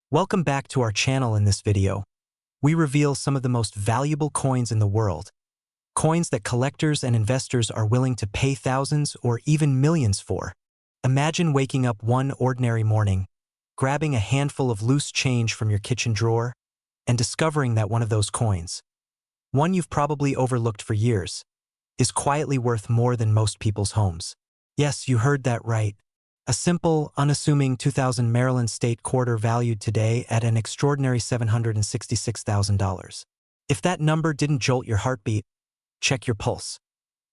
Welcome back to our channel. In this video, we reveal some of the most valuable coins in the world, coins that collectors and investors are willing to pay thousands or even millions for. Imagine waking up one ordinary morning, grabbing a handful of loose change from your kitchen drawer, and discovering that one of those coins, one you've probably overlooked for years, is quietly worth more than most people's homes. Yes, you heard that right. A simple, unassuming 2000 Maryland State Quarter valued today at an extraordinary $766,000. If that number didn't jolt your heartbeat, check your pulse.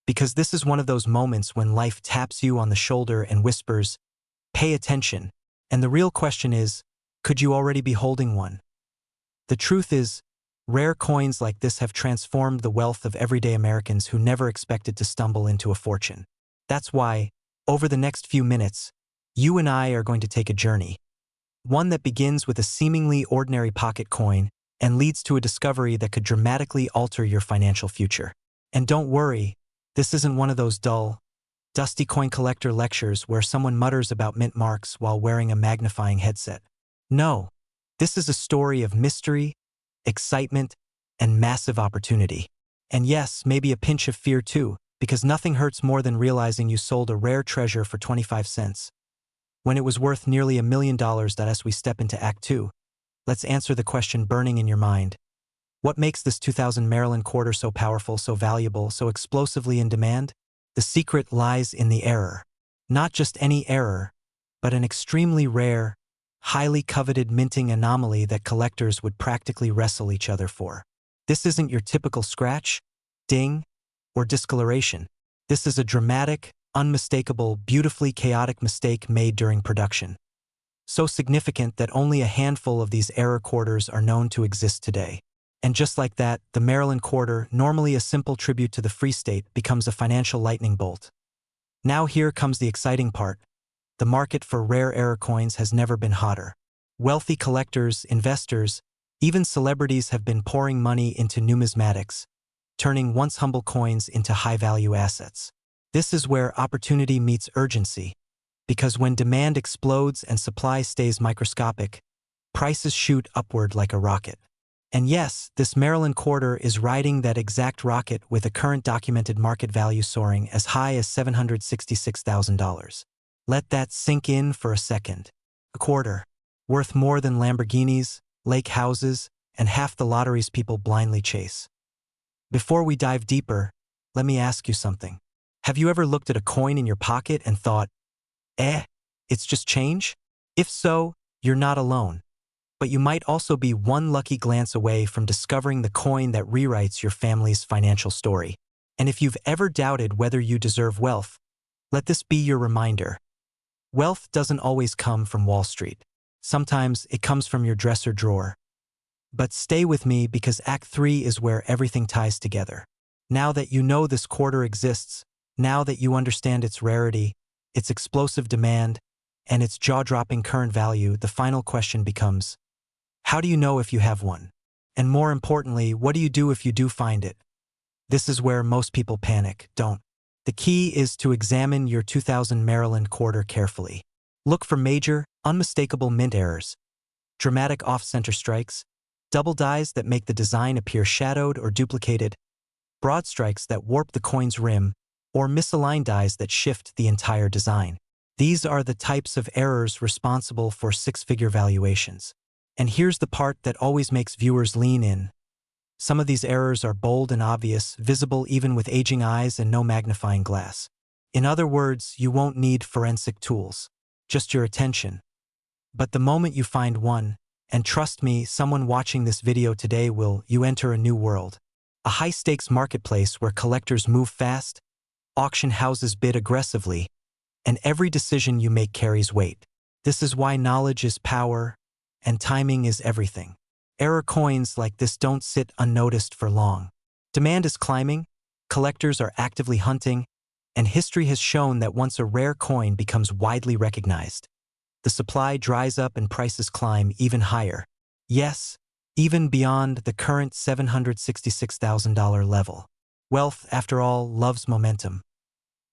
Because this is one of those moments when life taps you on the shoulder and whispers, "Pay attention." And the real question is, could you already be holding one? The truth is, rare coins like this have transformed the wealth of everyday Americans who never expected to stumble into a fortune. That's why, over the next few minutes, you and I are going to take a journey. One that begins with a seemingly ordinary pocket coin and leads to a discovery that could dramatically alter your financial future. And don't worry, this isn't one of those dull, dusty coin collector lectures where someone mutters about mint marks while wearing a magnifying headset. No, this is a story of mystery, excitement, and massive opportunity. And yes, maybe a pinch of fear too, because nothing hurts more than realizing you sold a rare treasure for 25 cents. When it was worth nearly $1 million. As we step into Act 2, let's answer the question burning in your mind. What makes this 2000 Maryland Quarter so powerful, so valuable, so explosively in demand? The secret lies in the error. Not just any error, but an extremely rare, highly coveted minting anomaly that collectors would practically wrestle each other for. This isn't your typical scratch, ding, or discoloration. This is a dramatic, unmistakable, beautifully chaotic mistake made during production. So significant that only a handful of these error quarters are known to exist today. And just like that, the Maryland Quarter, normally a simple tribute to the Free State, becomes a financial lightning bolt. Now here comes the exciting part. The market for rare error coins has never been hotter. Wealthy collectors, investors, even celebrities have been pouring money into numismatics, turning once humble coins into high-value assets. This is where opportunity meets urgency, because when demand explodes and supply stays microscopic, prices shoot upward like a rocket. And yes, this Maryland Quarter is riding that exact rocket with a current documented market value soaring as high as $766,000. Let that sink in for a second. A quarter, worth more than Lamborghinis, lake houses, and half the lotteries people blindly chase. Before we dive deeper, let me ask you something. Have you ever looked at a coin in your pocket and thought, it's just change? If so, you're not alone. But you might also be one lucky glance away from discovering the coin that rewrites your family's financial story. And if you've ever doubted whether you deserve wealth, let this be your reminder. Wealth doesn't always come from Wall Street. Sometimes it comes from your dresser drawer. But stay with me, because Act 3 is where everything ties together. Now that you know this quarter exists, now that you understand its rarity, its explosive demand, and its jaw-dropping current value, the final question becomes, how do you know if you have one? And more importantly, what do you do if you do find it? This is where most people panic, don't. The key is to examine your 2000 Maryland Quarter carefully. Look for major, unmistakable mint errors, dramatic off-center strikes, double dies that make the design appear shadowed or duplicated, broad strikes that warp the coin's rim, or misaligned dies that shift the entire design. These are the types of errors responsible for six-figure valuations. And here's the part that always makes viewers lean in. Some of these errors are bold and obvious, visible even with aging eyes and no magnifying glass. In other words, you won't need forensic tools, just your attention. But the moment you find one, and trust me, someone watching this video today will, you enter a new world. A high-stakes marketplace where collectors move fast, auction houses bid aggressively, and every decision you make carries weight. This is why knowledge is power, and timing is everything. Error coins like this don't sit unnoticed for long. Demand is climbing, collectors are actively hunting, and history has shown that once a rare coin becomes widely recognized, the supply dries up and prices climb even higher. Yes, even beyond the current $766,000 level. Wealth, after all, loves momentum.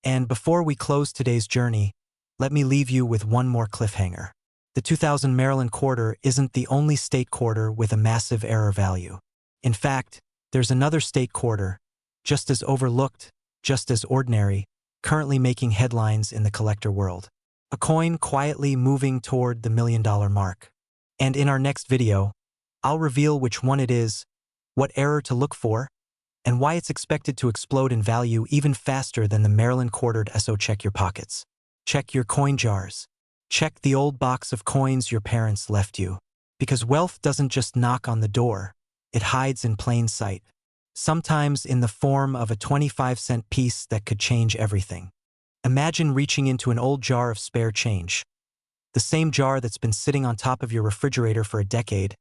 And before we close today's journey, let me leave you with one more cliffhanger. The 2000 Maryland quarter isn't the only state quarter with a massive error value. In fact, there's another state quarter, just as overlooked, just as ordinary, currently making headlines in the collector world. A coin quietly moving toward the $1 million mark. And in our next video, I'll reveal which one it is, what error to look for, and why it's expected to explode in value even faster than the Maryland quartered. So check your pockets. Check your coin jars. Check the old box of coins your parents left you. Because wealth doesn't just knock on the door, it hides in plain sight. Sometimes in the form of a 25-cent piece that could change everything. Imagine reaching into an old jar of spare change, the same jar that's been sitting on top of your refrigerator for a decade,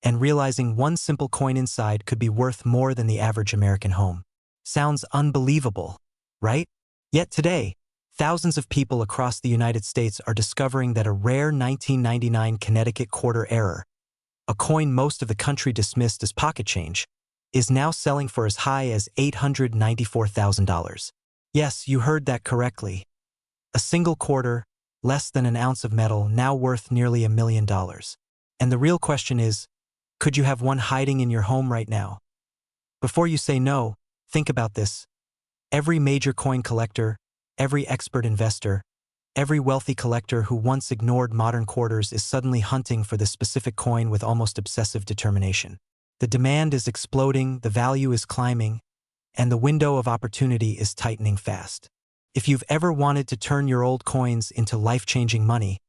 and realizing one simple coin inside could be worth more than the average American home. Sounds unbelievable, right? Yet today, thousands of people across the United States are discovering that a rare 1999 Connecticut quarter error, a coin most of the country dismissed as pocket change, is now selling for as high as $894,000. Yes, you heard that correctly. A single quarter, less than an ounce of metal, now worth nearly $1 million. And the real question is, could you have one hiding in your home right now? Before you say no, think about this. Every major coin collector, every expert investor, every wealthy collector who once ignored modern quarters is suddenly hunting for this specific coin with almost obsessive determination. The demand is exploding, the value is climbing, and the window of opportunity is tightening fast. If you've ever wanted to turn your old coins into life-changing money,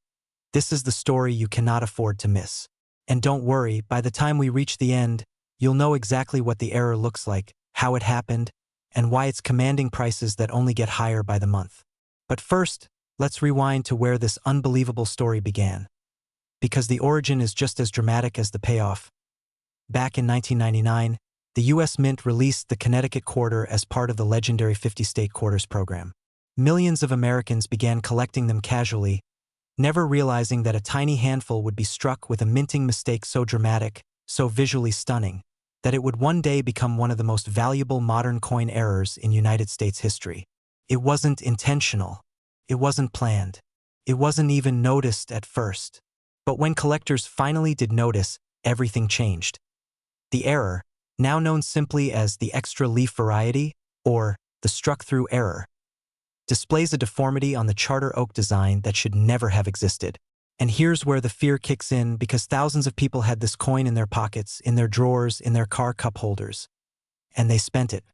this is the story you cannot afford to miss. And don't worry, by the time we reach the end, you'll know exactly what the error looks like, how it happened, and why it's commanding prices that only get higher by the month. But first, let's rewind to where this unbelievable story began. Because the origin is just as dramatic as the payoff. Back in 1999, the U.S. Mint released the Connecticut quarter as part of the legendary 50-state quarters program. Millions of Americans began collecting them casually, never realizing that a tiny handful would be struck with a minting mistake so dramatic, so visually stunning, that it would one day become one of the most valuable modern coin errors in United States history. It wasn't intentional. It wasn't planned. It wasn't even noticed at first. But when collectors finally did notice, everything changed. The error, now known simply as the extra leaf variety, or the struck-through error, displays a deformity on the Charter Oak design that should never have existed. And here's where the fear kicks in, because thousands of people had this coin in their pockets, in their drawers, in their car cup holders. And they spent it.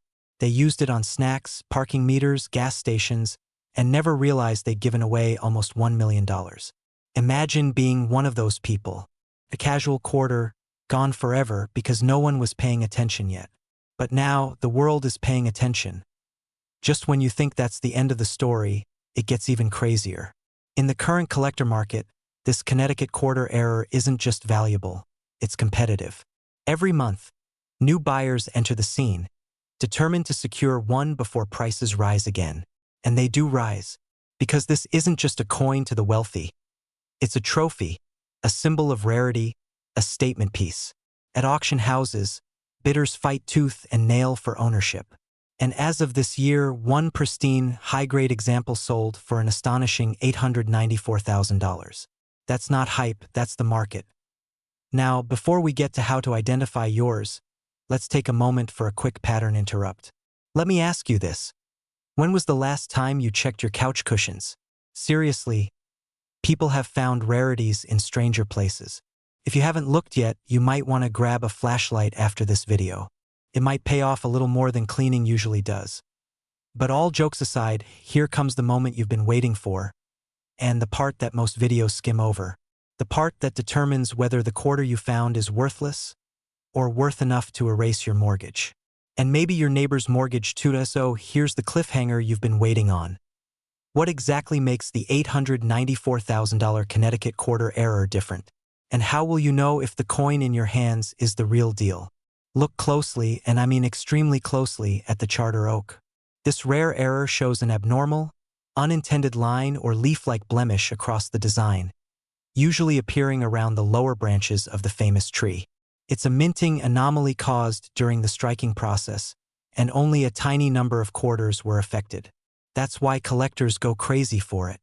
They used it on snacks, parking meters, gas stations, and never realized they'd given away almost $1 million. Imagine being one of those people. A casual quarter, gone forever because no one was paying attention yet. But now, the world is paying attention. Just when you think that's the end of the story, it gets even crazier. In the current collector market, this Connecticut quarter error isn't just valuable, it's competitive. Every month, new buyers enter the scene, determined to secure one before prices rise again. And they do rise, because this isn't just a coin to the wealthy. It's a trophy, a symbol of rarity, a statement piece. At auction houses, bidders fight tooth and nail for ownership. And as of this year, one pristine, high-grade example sold for an astonishing $894,000. That's not hype, that's the market. Now, before we get to how to identify yours, let's take a moment for a quick pattern interrupt. Let me ask you this. When was the last time you checked your couch cushions? Seriously, people have found rarities in stranger places. If you haven't looked yet, you might want to grab a flashlight after this video. It might pay off a little more than cleaning usually does. But all jokes aside, here comes the moment you've been waiting for, and the part that most videos skim over. The part that determines whether the quarter you found is worthless or worth enough to erase your mortgage. And maybe your neighbor's mortgage too. So here's the cliffhanger you've been waiting on. What exactly makes the $894,000 Connecticut quarter error different? And how will you know if the coin in your hands is the real deal? Look closely, and I mean extremely closely, at the Charter Oak. This rare error shows an abnormal, unintended line or leaf-like blemish across the design, usually appearing around the lower branches of the famous tree. It's a minting anomaly caused during the striking process, and only a tiny number of quarters were affected. That's why collectors go crazy for it.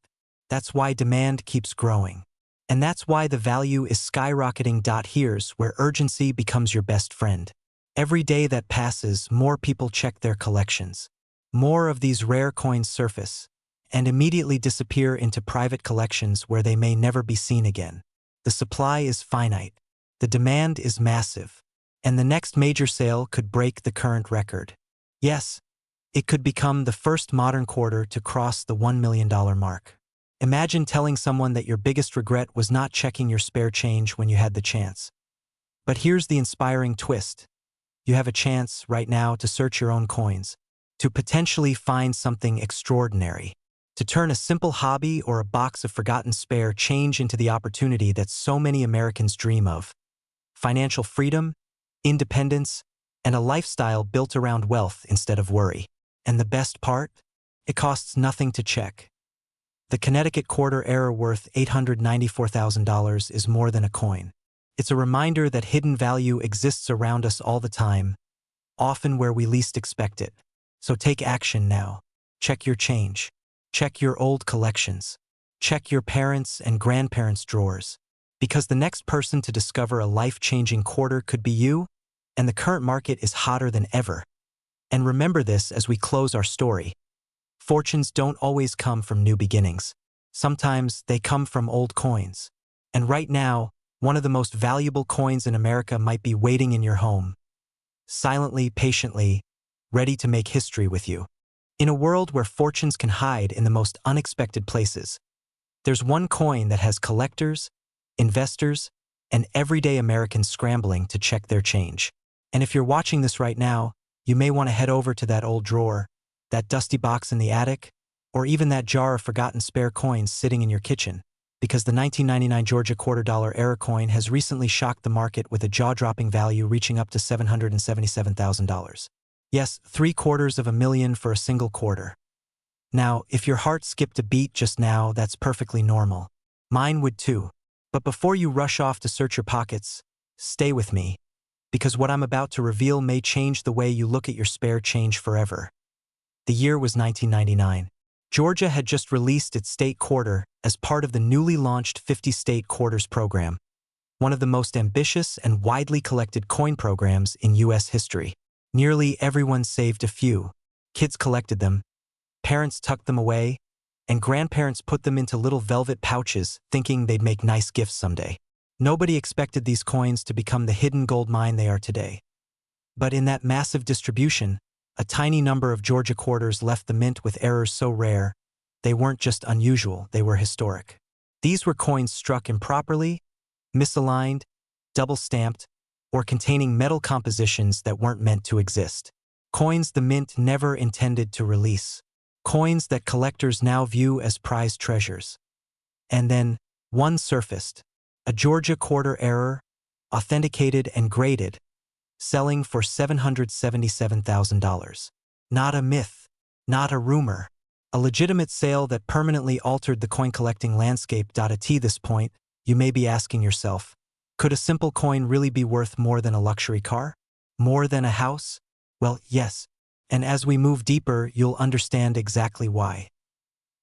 That's why demand keeps growing. And that's why the value is skyrocketing. Here's where urgency becomes your best friend. Every day that passes, more people check their collections. More of these rare coins surface and immediately disappear into private collections where they may never be seen again. The supply is finite, the demand is massive, and the next major sale could break the current record. Yes, it could become the first modern quarter to cross the $1 million mark. Imagine telling someone that your biggest regret was not checking your spare change when you had the chance. But here's the inspiring twist. You have a chance right now to search your own coins, to potentially find something extraordinary, to turn a simple hobby or a box of forgotten spare change into the opportunity that so many Americans dream of. Financial freedom, independence, and a lifestyle built around wealth instead of worry. And the best part? It costs nothing to check. The Connecticut quarter error worth $894,000 is more than a coin. It's a reminder that hidden value exists around us all the time, often where we least expect it. So take action now. Check your change. Check your old collections. Check your parents' and grandparents' drawers. Because the next person to discover a life-changing quarter could be you, and the current market is hotter than ever. And remember this as we close our story. Fortunes don't always come from new beginnings. Sometimes they come from old coins. And right now, one of the most valuable coins in America might be waiting in your home. Silently, patiently, ready to make history with you. In a world where fortunes can hide in the most unexpected places, there's one coin that has collectors, investors, and everyday Americans scrambling to check their change. And if you're watching this right now, you may want to head over to that old drawer, that dusty box in the attic, or even that jar of forgotten spare coins sitting in your kitchen, because the 1999 Georgia $quarter error coin has recently shocked the market with a jaw-dropping value reaching up to $777,000. Yes, $750,000 for a single quarter. Now, if your heart skipped a beat just now, that's perfectly normal. Mine would too. But before you rush off to search your pockets, stay with me, because what I'm about to reveal may change the way you look at your spare change forever. The year was 1999. Georgia had just released its state quarter as part of the newly launched 50 State Quarters program, one of the most ambitious and widely collected coin programs in U.S. history. Nearly everyone saved a few. Kids collected them, parents tucked them away, and grandparents put them into little velvet pouches, thinking they'd make nice gifts someday. Nobody expected these coins to become the hidden gold mine they are today. But in that massive distribution, a tiny number of Georgia quarters left the mint with errors so rare, they weren't just unusual, they were historic. These were coins struck improperly, misaligned, double-stamped, or containing metal compositions that weren't meant to exist. Coins the mint never intended to release. Coins that collectors now view as prized treasures. And then, one surfaced, a Georgia quarter error, authenticated and graded, selling for $777,000. Not a myth, not a rumor, a legitimate sale that permanently altered the coin collecting landscape. At this point, you may be asking yourself, could a simple coin really be worth more than a luxury car? More than a house? Well, yes, and as we move deeper, you'll understand exactly why.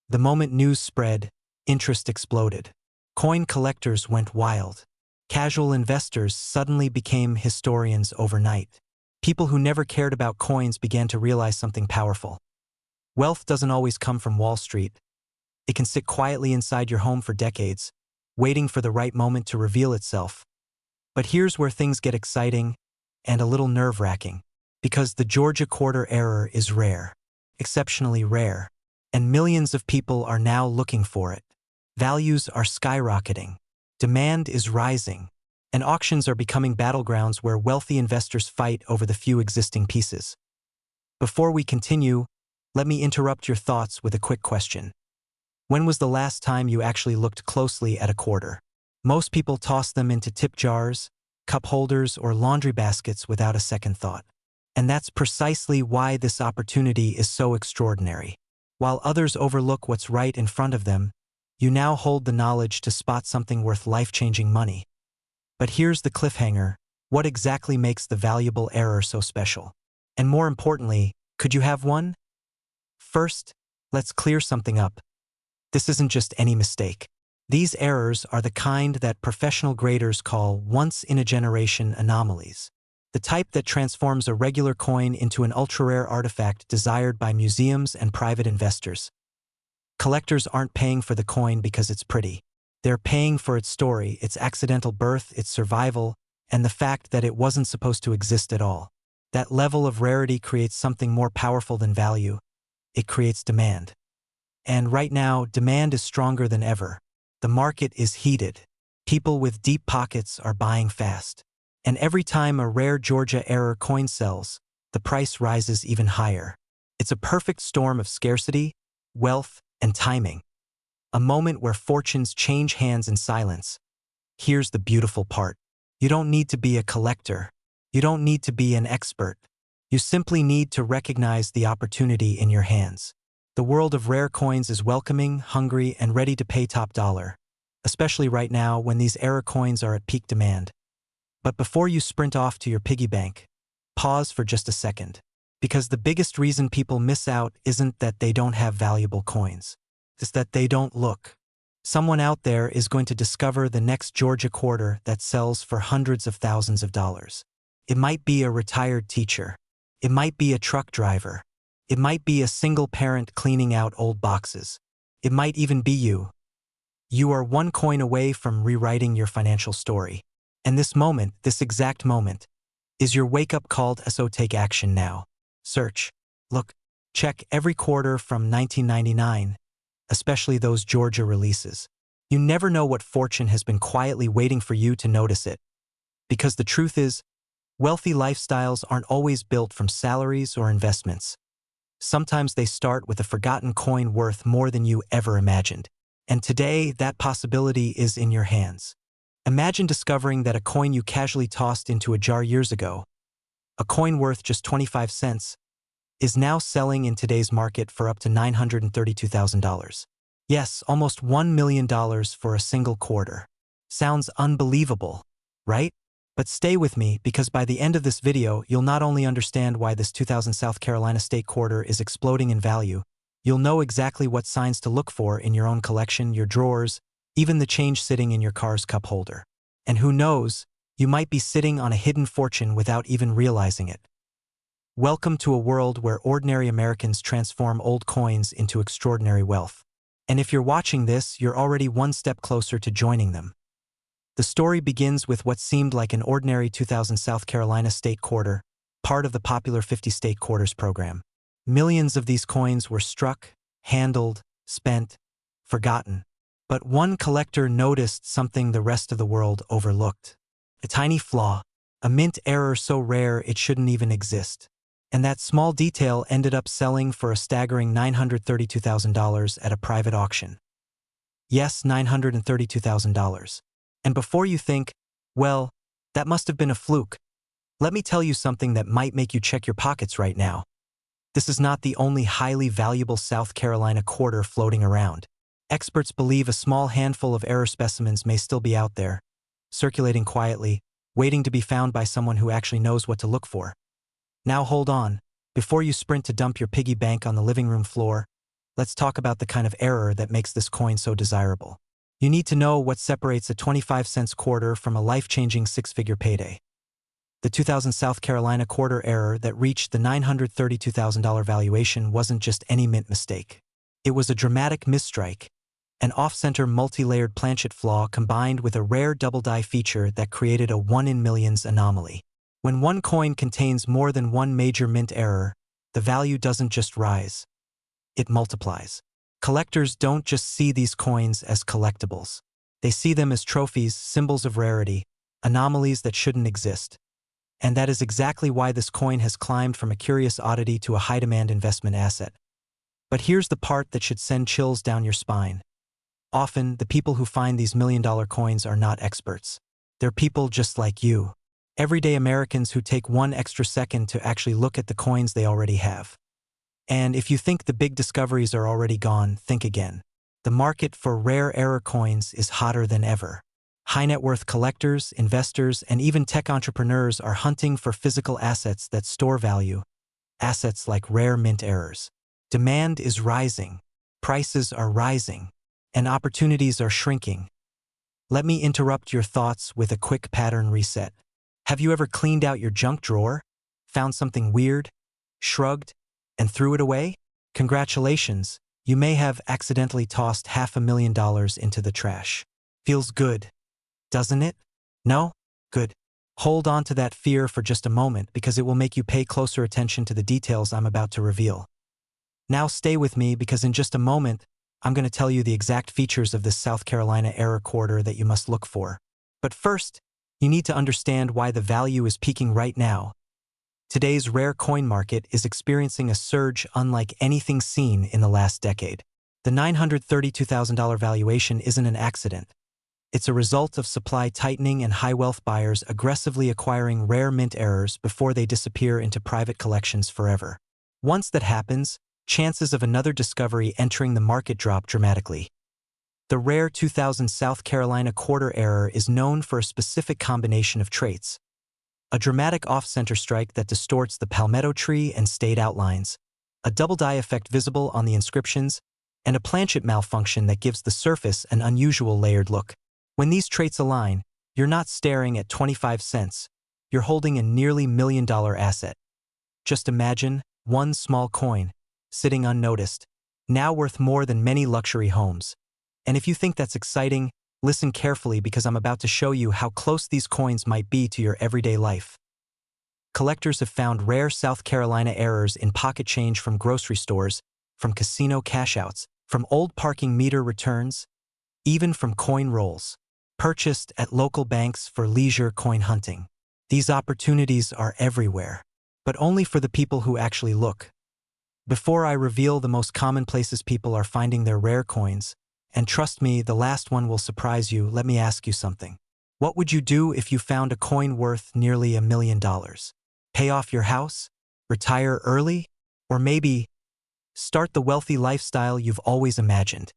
The moment news spread, interest exploded. Coin collectors went wild. Casual investors suddenly became historians overnight. People who never cared about coins began to realize something powerful. Wealth doesn't always come from Wall Street. It can sit quietly inside your home for decades, waiting for the right moment to reveal itself. But here's where things get exciting and a little nerve-wracking, because the Georgia quarter error is rare, exceptionally rare, and millions of people are now looking for it. Values are skyrocketing. Demand is rising, and auctions are becoming battlegrounds where wealthy investors fight over the few existing pieces. Before we continue, let me interrupt your thoughts with a quick question. When was the last time you actually looked closely at a quarter? Most people toss them into tip jars, cup holders, or laundry baskets without a second thought. And that's precisely why this opportunity is so extraordinary. While others overlook what's right in front of them, you now hold the knowledge to spot something worth life-changing money. But here's the cliffhanger. What exactly makes the valuable error so special? And more importantly, could you have one? First, let's clear something up. This isn't just any mistake. These errors are the kind that professional graders call once-in-a-generation anomalies, the type that transforms a regular coin into an ultra-rare artifact desired by museums and private investors. Collectors aren't paying for the coin because it's pretty. They're paying for its story, its accidental birth, its survival, and the fact that it wasn't supposed to exist at all. That level of rarity creates something more powerful than value. It creates demand. And right now, demand is stronger than ever. The market is heated. People with deep pockets are buying fast. And every time a rare Georgia Error coin sells, the price rises even higher. It's a perfect storm of scarcity, wealth, and timing. A moment where fortunes change hands in silence. Here's the beautiful part. You don't need to be a collector. You don't need to be an expert. You simply need to recognize the opportunity in your hands. The world of rare coins is welcoming, hungry, and ready to pay top dollar, especially right now when these Error coins are at peak demand. But before you sprint off to your piggy bank, pause for just a second. Because the biggest reason people miss out isn't that they don't have valuable coins. It's that they don't look. Someone out there is going to discover the next Georgia quarter that sells for hundreds of thousands of dollars. It might be a retired teacher. It might be a truck driver. It might be a single parent cleaning out old boxes. It might even be you. You are one coin away from rewriting your financial story. And this moment, this exact moment, is your wake-up call to so take action now. Search, look, check every quarter from 1999, especially those Georgia releases. You never know what fortune has been quietly waiting for you to notice it. Because the truth is, wealthy lifestyles aren't always built from salaries or investments. Sometimes they start with a forgotten coin worth more than you ever imagined. And today, that possibility is in your hands. Imagine discovering that a coin you casually tossed into a jar years ago, a coin worth just 25 cents, is now selling in today's market for up to $932,000. Yes, almost $1 million for a single quarter. Sounds unbelievable, right? But stay with me, because by the end of this video, you'll not only understand why this 2000 South Carolina State quarter is exploding in value, you'll know exactly what signs to look for in your own collection, your drawers, even the change sitting in your car's cup holder. And who knows, you might be sitting on a hidden fortune without even realizing it. Welcome to a world where ordinary Americans transform old coins into extraordinary wealth. And if you're watching this, you're already one step closer to joining them. The story begins with what seemed like an ordinary 2000 South Carolina State quarter, part of the popular 50 State Quarters program. Millions of these coins were struck, handled, spent, forgotten. But one collector noticed something the rest of the world overlooked. A tiny flaw, a mint error so rare it shouldn't even exist. And that small detail ended up selling for a staggering $932,000 at a private auction. Yes, $932,000. And before you think, well, that must have been a fluke, let me tell you something that might make you check your pockets right now. This is not the only highly valuable South Carolina quarter floating around. Experts believe a small handful of error specimens may still be out there, circulating quietly, waiting to be found by someone who actually knows what to look for. Now hold on. Before you sprint to dump your piggy bank on the living room floor, let's talk about the kind of error that makes this coin so desirable. You need to know what separates a 25-cent quarter from a life-changing six-figure payday. The 2000 South Carolina quarter error that reached the $932,000 valuation wasn't just any mint mistake. It was a dramatic misstrike, an off-center multi-layered planchet flaw combined with a rare double-die feature that created a one-in-millions anomaly. When one coin contains more than one major mint error, the value doesn't just rise, it multiplies. Collectors don't just see these coins as collectibles. They see them as trophies, symbols of rarity, anomalies that shouldn't exist. And that is exactly why this coin has climbed from a curious oddity to a high-demand investment asset. But here's the part that should send chills down your spine. Often, the people who find these million-dollar coins are not experts. They're people just like you. Everyday Americans who take one extra second to actually look at the coins they already have. And if you think the big discoveries are already gone, think again. The market for rare error coins is hotter than ever. High-net-worth collectors, investors, and even tech entrepreneurs are hunting for physical assets that store value, assets like rare mint errors. Demand is rising. Prices are rising. and opportunities are shrinking. Let me interrupt your thoughts with a quick pattern reset. Have you ever cleaned out your junk drawer, found something weird, shrugged, and threw it away? Congratulations, you may have accidentally tossed $500,000 into the trash. Feels good, doesn't it? No? Good. Hold on to that fear for just a moment because it will make you pay closer attention to the details I'm about to reveal. Now stay with me because in just a moment, I'm going to tell you the exact features of this South Carolina error quarter that you must look for. But first, you need to understand why the value is peaking right now. Today's rare coin market is experiencing a surge unlike anything seen in the last decade. The $932,000 valuation isn't an accident. It's a result of supply tightening and high-wealth buyers aggressively acquiring rare mint errors before they disappear into private collections forever. Once that happens, chances of another discovery entering the market drop dramatically. The rare 2000 South Carolina quarter error is known for a specific combination of traits: a dramatic off-center strike that distorts the palmetto tree and stayed outlines, a double die effect visible on the inscriptions, and a planchet malfunction that gives the surface an unusual layered look. When these traits align, you're not staring at 25 cents, you're holding a nearly $1 million asset. Just imagine one small coin, sitting unnoticed, now worth more than many luxury homes. And if you think that's exciting, listen carefully because I'm about to show you how close these coins might be to your everyday life. Collectors have found rare South Carolina errors in pocket change from grocery stores, from casino cash-outs, from old parking meter returns, even from coin rolls, purchased at local banks for leisure coin hunting. These opportunities are everywhere, but only for the people who actually look. Before I reveal the most common places people are finding their rare coins, and trust me, the last one will surprise you, let me ask you something. What would you do if you found a coin worth nearly $1 million? Pay off your house? Retire early? Or maybe start the wealthy lifestyle you've always imagined?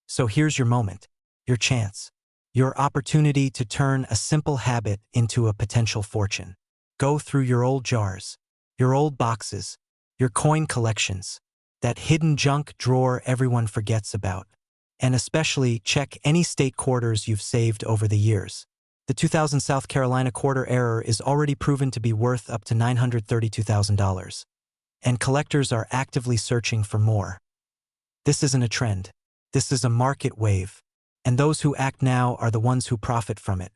So here's your moment, your chance, your opportunity to turn a simple habit into a potential fortune. Go through your old jars, your old boxes, your coin collections, that hidden junk drawer everyone forgets about, and especially check any state quarters you've saved over the years. The 2000 South Carolina quarter error is already proven to be worth up to $932,000, and collectors are actively searching for more. This isn't a trend. This is a market wave, and those who act now are the ones who profit from it.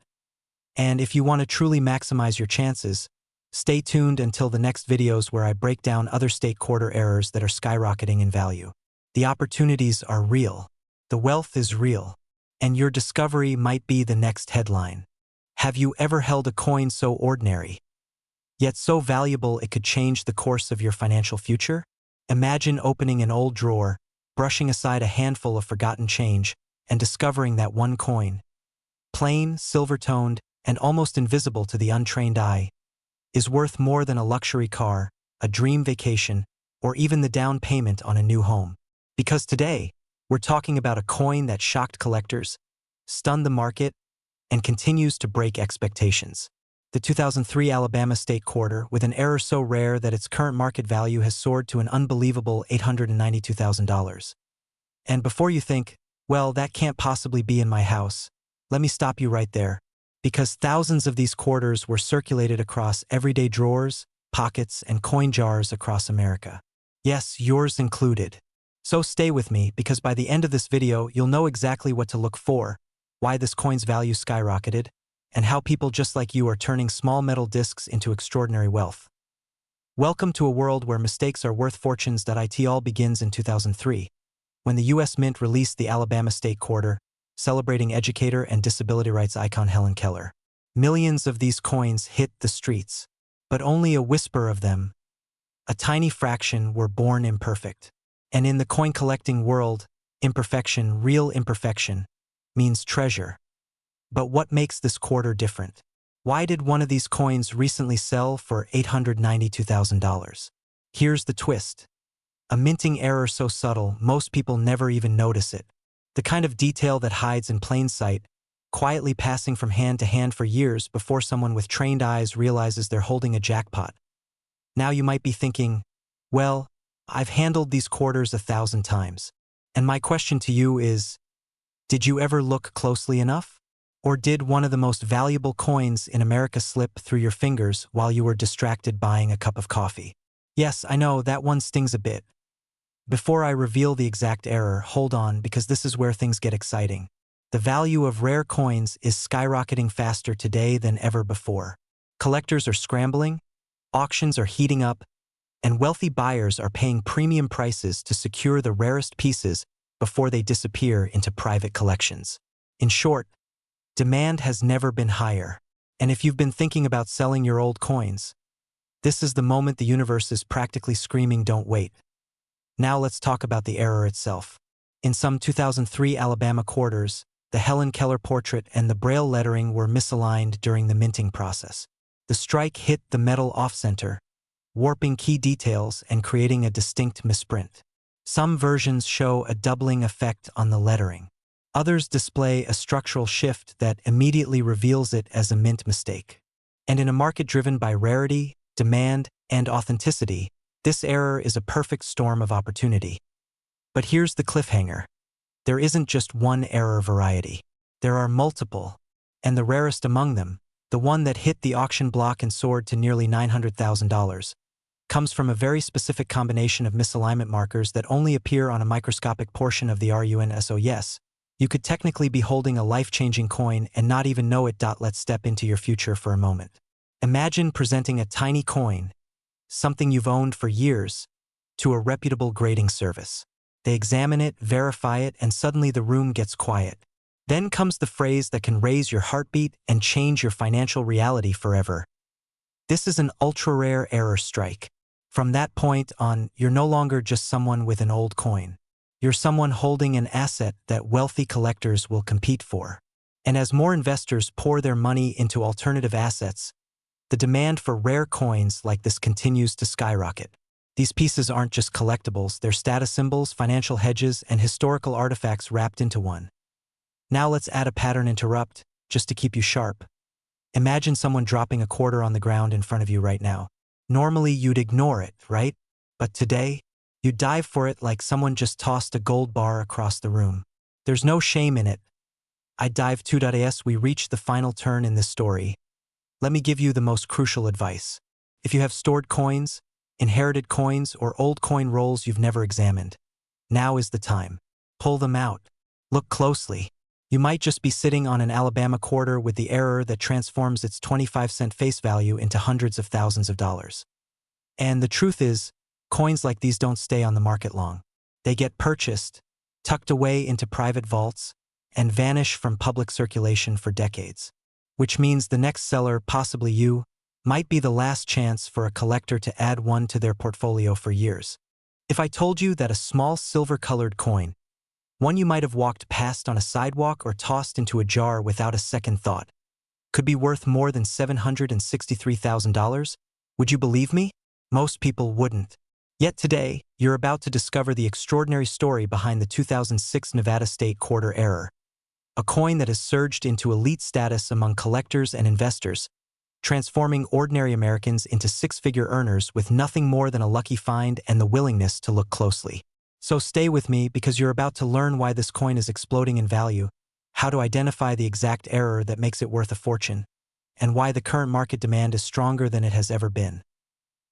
And if you want to truly maximize your chances, stay tuned until the next videos where I break down other state quarter errors that are skyrocketing in value. The opportunities are real, the wealth is real, and your discovery might be the next headline. Have you ever held a coin so ordinary, yet so valuable it could change the course of your financial future? Imagine opening an old drawer, brushing aside a handful of forgotten change, and discovering that one coin, plain, silver-toned, and almost invisible to the untrained eye, is worth more than a luxury car, a dream vacation, or even the down payment on a new home. Because today, we're talking about a coin that shocked collectors, stunned the market, and continues to break expectations. The 2003 Alabama State Quarter, with an error so rare that its current market value has soared to an unbelievable $892,000. And before you think, well, that can't possibly be in my house, let me stop you right there, because thousands of these quarters were circulated across everyday drawers, pockets, and coin jars across America. Yes, yours included. So stay with me, because by the end of this video, you'll know exactly what to look for, why this coin's value skyrocketed, and how people just like you are turning small metal discs into extraordinary wealth. Welcome to a world where mistakes are worth fortunes. It all begins in 2003, when the U.S. Mint released the Alabama State Quarter, celebrating educator and disability rights icon Helen Keller. Millions of these coins hit the streets, but only a whisper of them, a tiny fraction, were born imperfect. And in the coin collecting world, imperfection, real imperfection, means treasure. But what makes this quarter different? Why did one of these coins recently sell for $892,000? Here's the twist. A minting error so subtle, most people never even notice it. The kind of detail that hides in plain sight, quietly passing from hand to hand for years before someone with trained eyes realizes they're holding a jackpot. Now you might be thinking, well, I've handled these quarters 1,000 times. And my question to you is, Did you ever look closely enough? Or did one of the most valuable coins in America slip through your fingers while you were distracted buying a cup of coffee? Yes, I know, that one stings a bit. Before I reveal the exact error, hold on, because this is where things get exciting. The value of rare coins is skyrocketing faster today than ever before. Collectors are scrambling, auctions are heating up, and wealthy buyers are paying premium prices to secure the rarest pieces before they disappear into private collections. In short, demand has never been higher. And if you've been thinking about selling your old coins, this is the moment the universe is practically screaming, "Don't wait." Now let's talk about the error itself. In some 2003 Alabama quarters, the Helen Keller portrait and the Braille lettering were misaligned during the minting process. The strike hit the metal off-center, warping key details and creating a distinct misprint. Some versions show a doubling effect on the lettering. Others display a structural shift that immediately reveals it as a mint mistake. And in a market driven by rarity, demand, and authenticity, this error is a perfect storm of opportunity. But here's the cliffhanger. There isn't just one error variety. There are multiple, and the rarest among them, the one that hit the auction block and soared to nearly $900,000, comes from a very specific combination of misalignment markers that only appear on a microscopic portion of the RUNSO. Yes, you could technically be holding a life-changing coin and not even know it. Let's step into your future for a moment. Imagine presenting a tiny coin, something you've owned for years, to a reputable grading service. They examine it, verify it, and suddenly the room gets quiet. Then comes the phrase that can raise your heartbeat and change your financial reality forever. This is an ultra-rare error strike. From that point on, you're no longer just someone with an old coin. You're someone holding an asset that wealthy collectors will compete for. And as more investors pour their money into alternative assets, the demand for rare coins like this continues to skyrocket. These pieces aren't just collectibles, they're status symbols, financial hedges, and historical artifacts wrapped into one. Now let's add a pattern interrupt, just to keep you sharp. Imagine someone dropping a quarter on the ground in front of you right now. Normally you'd ignore it, right? But today, you dive for it like someone just tossed a gold bar across the room. There's no shame in it. I dive too. As we reach the final turn in this story, let me give you the most crucial advice. If you have stored coins, inherited coins, or old coin rolls you've never examined, now is the time. Pull them out. Look closely. You might just be sitting on an Alabama quarter with the error that transforms its 25-cent face value into hundreds of thousands of dollars. And the truth is, coins like these don't stay on the market long. They get purchased, tucked away into private vaults, and vanish from public circulation for decades. Which means the next seller, possibly you, might be the last chance for a collector to add one to their portfolio for years. If I told you that a small silver-colored coin, one you might have walked past on a sidewalk or tossed into a jar without a second thought, could be worth more than $763,000, would you believe me? Most people wouldn't. Yet today, you're about to discover the extraordinary story behind the 2006 Nevada State Quarter error, a coin that has surged into elite status among collectors and investors, transforming ordinary Americans into six-figure earners with nothing more than a lucky find and the willingness to look closely. So stay with me, because you're about to learn why this coin is exploding in value, how to identify the exact error that makes it worth a fortune, and why the current market demand is stronger than it has ever been.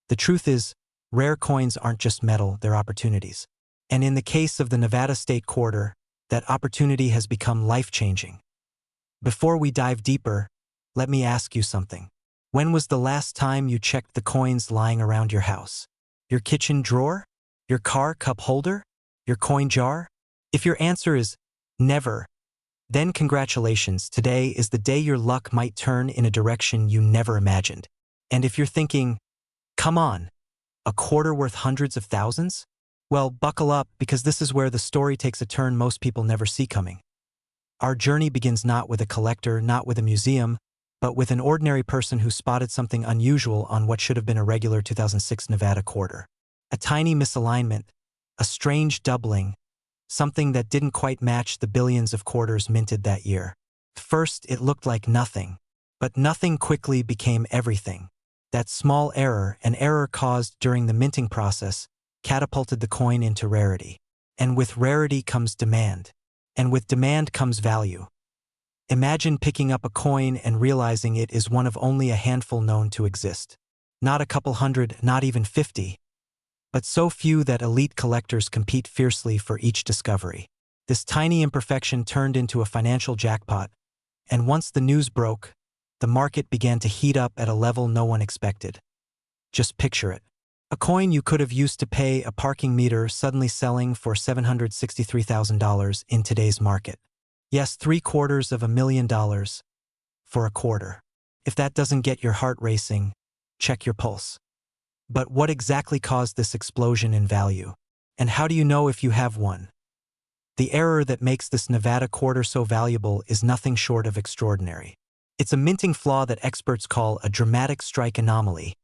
The truth is, rare coins aren't just metal, they're opportunities. And in the case of the Nevada State Quarter, that opportunity has become life-changing. Before we dive deeper, let me ask you something. When was the last time you checked the coins lying around your house? Your kitchen drawer? Your car cup holder? Your coin jar? If your answer is never, then congratulations, today is the day your luck might turn in a direction you never imagined. And if you're thinking, come on, a quarter worth hundreds of thousands? Well, buckle up, because this is where the story takes a turn most people never see coming. Our journey begins not with a collector, not with a museum, but with an ordinary person who spotted something unusual on what should have been a regular 2006 Nevada quarter. A tiny misalignment, a strange doubling, something that didn't quite match the billions of quarters minted that year. First, it looked like nothing, but nothing quickly became everything. That small error, an error caused during the minting process, catapulted the coin into rarity. And with rarity comes demand. And with demand comes value. Imagine picking up a coin and realizing it is one of only a handful known to exist. Not a couple hundred, not even 50, but so few that elite collectors compete fiercely for each discovery. This tiny imperfection turned into a financial jackpot, and once the news broke, the market began to heat up at a level no one expected. Just picture it. A coin you could have used to pay a parking meter suddenly selling for $763,000 in today's market. Yes, $750,000 for a quarter. If that doesn't get your heart racing, check your pulse. But what exactly caused this explosion in value? And how do you know if you have one? The error that makes this Nevada quarter so valuable is nothing short of extraordinary. It's a minting flaw that experts call a dramatic strike anomaly,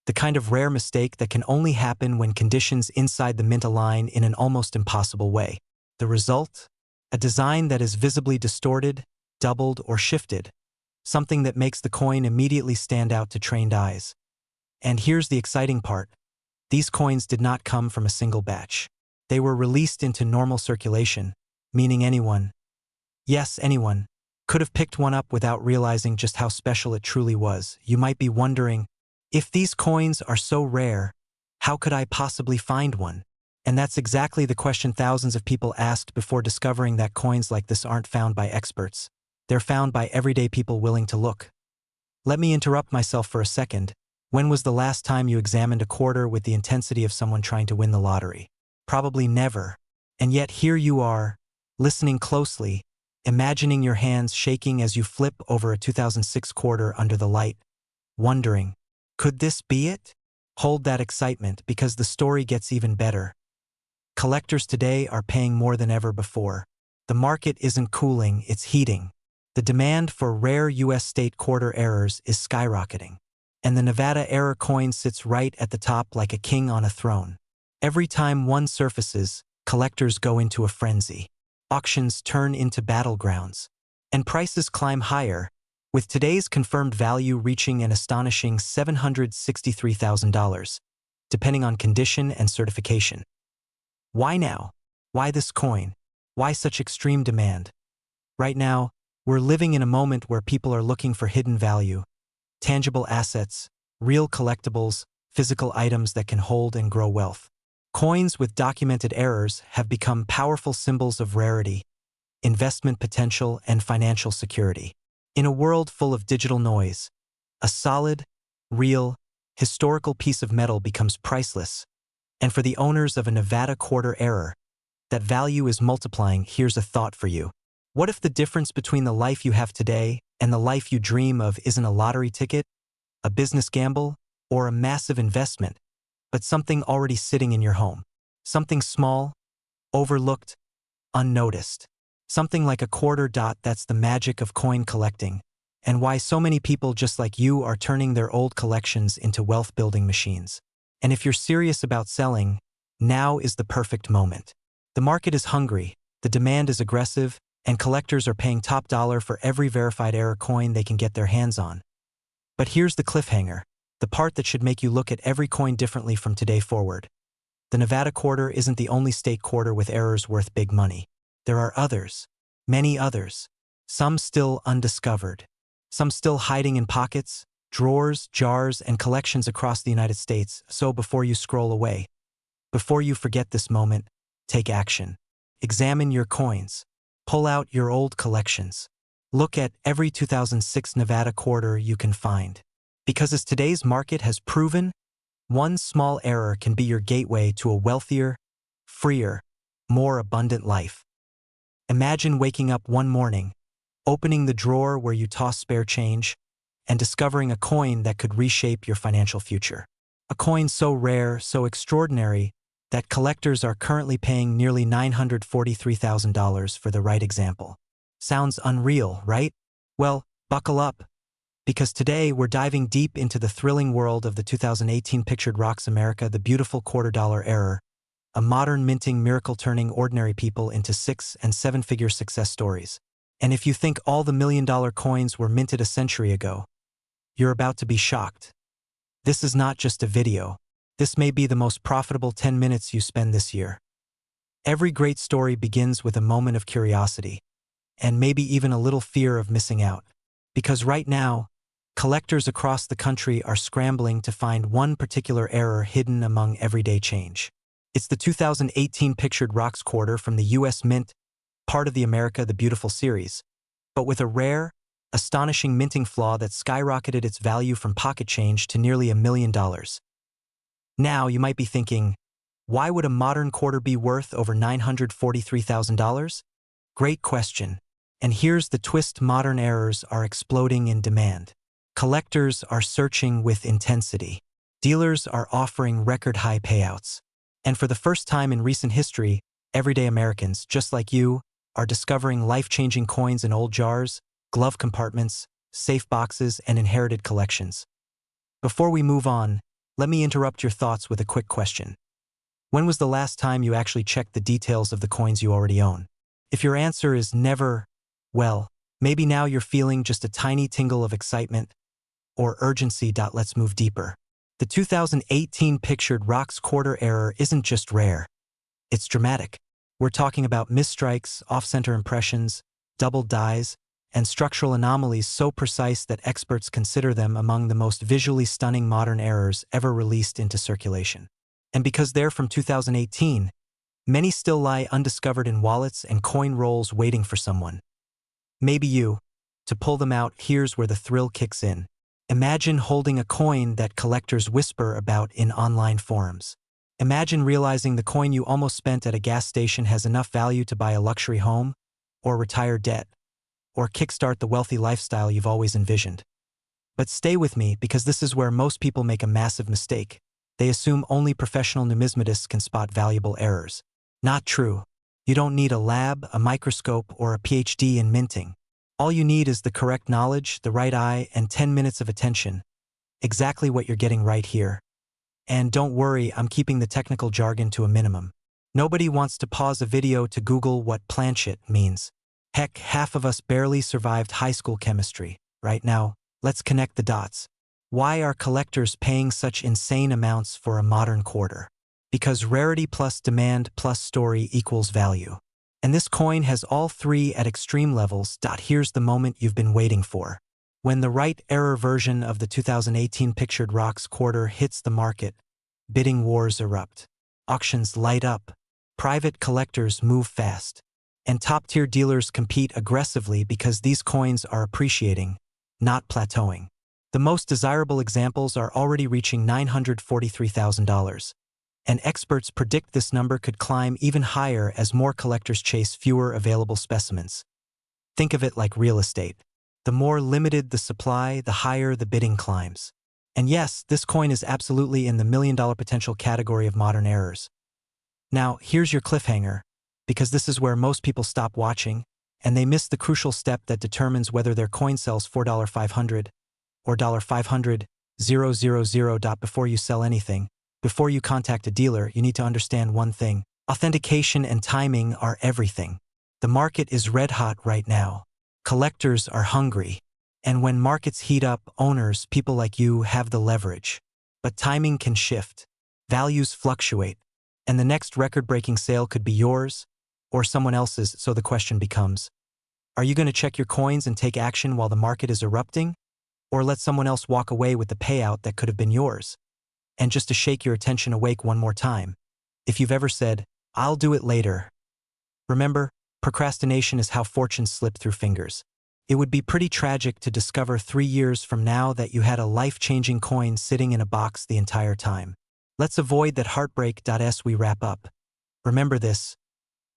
the kind of rare mistake that can only happen when conditions inside the mint align in an almost impossible way. The result? A design that is visibly distorted, doubled, or shifted, something that makes the coin immediately stand out to trained eyes. And here's the exciting part. These coins did not come from a single batch. They were released into normal circulation, meaning anyone, yes, anyone, could have picked one up without realizing just how special it truly was. You might be wondering, if these coins are so rare, how could I possibly find one? And that's exactly the question thousands of people asked before discovering that coins like this aren't found by experts. They're found by everyday people willing to look. Let me interrupt myself for a second. When was the last time you examined a quarter with the intensity of someone trying to win the lottery? Probably never. And yet here you are, listening closely, imagining your hands shaking as you flip over a 2006 quarter under the light, wondering, could this be it? Hold that excitement because the story gets even better. Collectors today are paying more than ever before. The market isn't cooling, it's heating. The demand for rare U.S. state quarter errors is skyrocketing. And the Nevada error coin sits right at the top like a king on a throne. Every time one surfaces, collectors go into a frenzy. Auctions turn into battlegrounds. And prices climb higher, with today's confirmed value reaching an astonishing $763,000, depending on condition and certification. Why now? Why this coin? Why such extreme demand? Right now, we're living in a moment where people are looking for hidden value, tangible assets, real collectibles, physical items that can hold and grow wealth. Coins with documented errors have become powerful symbols of rarity, investment potential, and financial security. In a world full of digital noise, a solid, real, historical piece of metal becomes priceless. And for the owners of a Nevada quarter error, that value is multiplying. Here's a thought for you. What if the difference between the life you have today and the life you dream of isn't a lottery ticket, a business gamble, or a massive investment, but something already sitting in your home? Something small, overlooked, unnoticed. Something like a quarter dot. That's the magic of coin collecting, and why so many people just like you are turning their old collections into wealth-building machines. And if you're serious about selling, now is the perfect moment. The market is hungry, the demand is aggressive, and collectors are paying top dollar for every verified error coin they can get their hands on. But here's the cliffhanger, the part that should make you look at every coin differently from today forward. The Nevada quarter isn't the only state quarter with errors worth big money. There are others, many others, some still undiscovered, some still hiding in pockets, drawers, jars, and collections across the United States. So before you scroll away, before you forget this moment, take action. Examine your coins. Pull out your old collections. Look at every 2006 Nevada quarter you can find. Because as today's market has proven, one small error can be your gateway to a wealthier, freer, more abundant life. Imagine waking up one morning, opening the drawer where you toss spare change, and discovering a coin that could reshape your financial future. A coin so rare, so extraordinary, that collectors are currently paying nearly $943,000 for the right example. Sounds unreal, right? Well, buckle up, because today we're diving deep into the thrilling world of the 2018 Pictured Rocks America, the beautiful quarter-dollar error, a modern minting miracle turning ordinary people into 6- and 7-figure success stories. And if you think all the million-dollar coins were minted a century ago, you're about to be shocked. This is not just a video. This may be the most profitable 10 minutes you spend this year. Every great story begins with a moment of curiosity, and maybe even a little fear of missing out. Because right now, collectors across the country are scrambling to find one particular error hidden among everyday change. It's the 2018 Pictured Rocks Quarter from the US Mint, part of the America the Beautiful series, but with a rare, astonishing minting flaw that skyrocketed its value from pocket change to nearly $1 million. Now, you might be thinking, why would a modern quarter be worth over $943,000? Great question. And here's the twist: modern errors are exploding in demand. Collectors are searching with intensity. Dealers are offering record-high payouts. And for the first time in recent history, everyday Americans, just like you, are discovering life-changing coins in old jars, glove compartments, safe boxes, and inherited collections. Before we move on, let me interrupt your thoughts with a quick question. When was the last time you actually checked the details of the coins you already own? If your answer is never, well, maybe now you're feeling just a tiny tingle of excitement or urgency. Let's move deeper. The 2018 Pictured Rocks Quarter error isn't just rare. It's dramatic. We're talking about misstrikes, off-center impressions, double dies, and structural anomalies so precise that experts consider them among the most visually stunning modern errors ever released into circulation. And because they're from 2018, many still lie undiscovered in wallets and coin rolls waiting for someone. Maybe you. To pull them out, here's where the thrill kicks in. Imagine holding a coin that collectors whisper about in online forums. Imagine realizing the coin you almost spent at a gas station has enough value to buy a luxury home, or retire debt, or kickstart the wealthy lifestyle you've always envisioned. But stay with me, because this is where most people make a massive mistake. They assume only professional numismatists can spot valuable errors. Not true. You don't need a lab, a microscope, or a PhD in minting. All you need is the correct knowledge, the right eye, and 10 minutes of attention. Exactly what you're getting right here. And don't worry, I'm keeping the technical jargon to a minimum. Nobody wants to pause a video to Google what planchet means. Heck, half of us barely survived high school chemistry. Right now, let's connect the dots. Why are collectors paying such insane amounts for a modern quarter? Because rarity plus demand plus story equals value. And this coin has all three at extreme levels. Here's the moment you've been waiting for. When the right error version of the 2018 Pictured Rocks Quarter hits the market, bidding wars erupt. Auctions light up. Private collectors move fast. And top-tier dealers compete aggressively because these coins are appreciating, not plateauing. The most desirable examples are already reaching $943,000. And experts predict this number could climb even higher as more collectors chase fewer available specimens. Think of it like real estate. The more limited the supply, the higher the bidding climbs. And yes, this coin is absolutely in the million-dollar potential category of modern errors. Now, here's your cliffhanger, because this is where most people stop watching, and they miss the crucial step that determines whether their coin sells $4,500 or $500,000. Before you sell anything, before you contact a dealer, you need to understand one thing. Authentication and timing are everything. The market is red hot right now. Collectors are hungry. And when markets heat up, owners, people like you, have the leverage. But timing can shift. Values fluctuate. And the next record-breaking sale could be yours or someone else's, so the question becomes, are you going to check your coins and take action while the market is erupting? Or let someone else walk away with the payout that could have been yours? And just to shake your attention awake one more time, if you've ever said, I'll do it later, remember, procrastination is how fortunes slip through fingers. It would be pretty tragic to discover 3 years from now that you had a life-changing coin sitting in a box the entire time. Let's avoid that heartbreak. As we wrap up, remember this: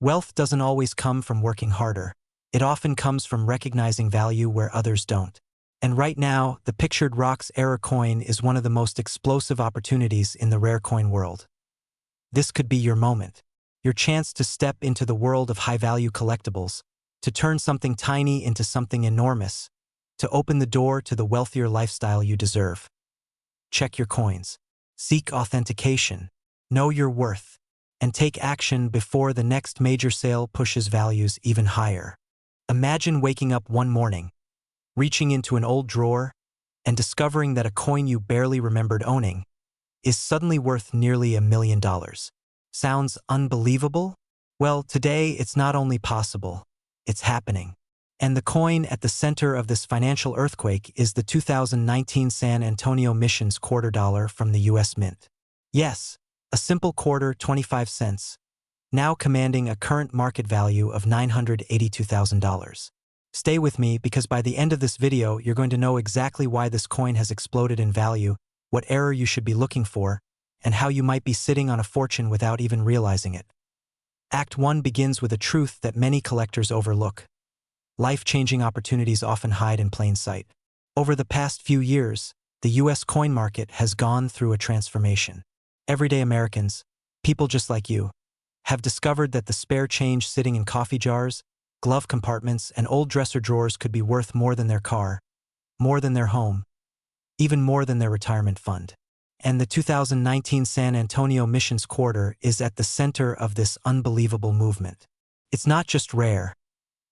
wealth doesn't always come from working harder. It often comes from recognizing value where others don't. And right now, the Pictured Rocks error coin is one of the most explosive opportunities in the rare coin world. This could be your moment, your chance to step into the world of high-value collectibles, to turn something tiny into something enormous, to open the door to the wealthier lifestyle you deserve. Check your coins. Seek authentication. Know your worth. And take action before the next major sale pushes values even higher. Imagine waking up one morning, reaching into an old drawer, and discovering that a coin you barely remembered owning is suddenly worth nearly $1 million. Sounds unbelievable? Well, today it's not only possible, it's happening. And the coin at the center of this financial earthquake is the 2019 San Antonio Missions quarter dollar from the US Mint. Yes, a simple quarter, 25 cents, now commanding a current market value of $982,000. Stay with me because by the end of this video, you're going to know exactly why this coin has exploded in value, what error you should be looking for, and how you might be sitting on a fortune without even realizing it. Act 1 begins with a truth that many collectors overlook. Life-changing opportunities often hide in plain sight. Over the past few years, the US coin market has gone through a transformation. Everyday Americans, people just like you, have discovered that the spare change sitting in coffee jars, glove compartments, and old dresser drawers could be worth more than their car, more than their home, even more than their retirement fund. And the 2019 San Antonio Missions quarter is at the center of this unbelievable movement. It's not just rare,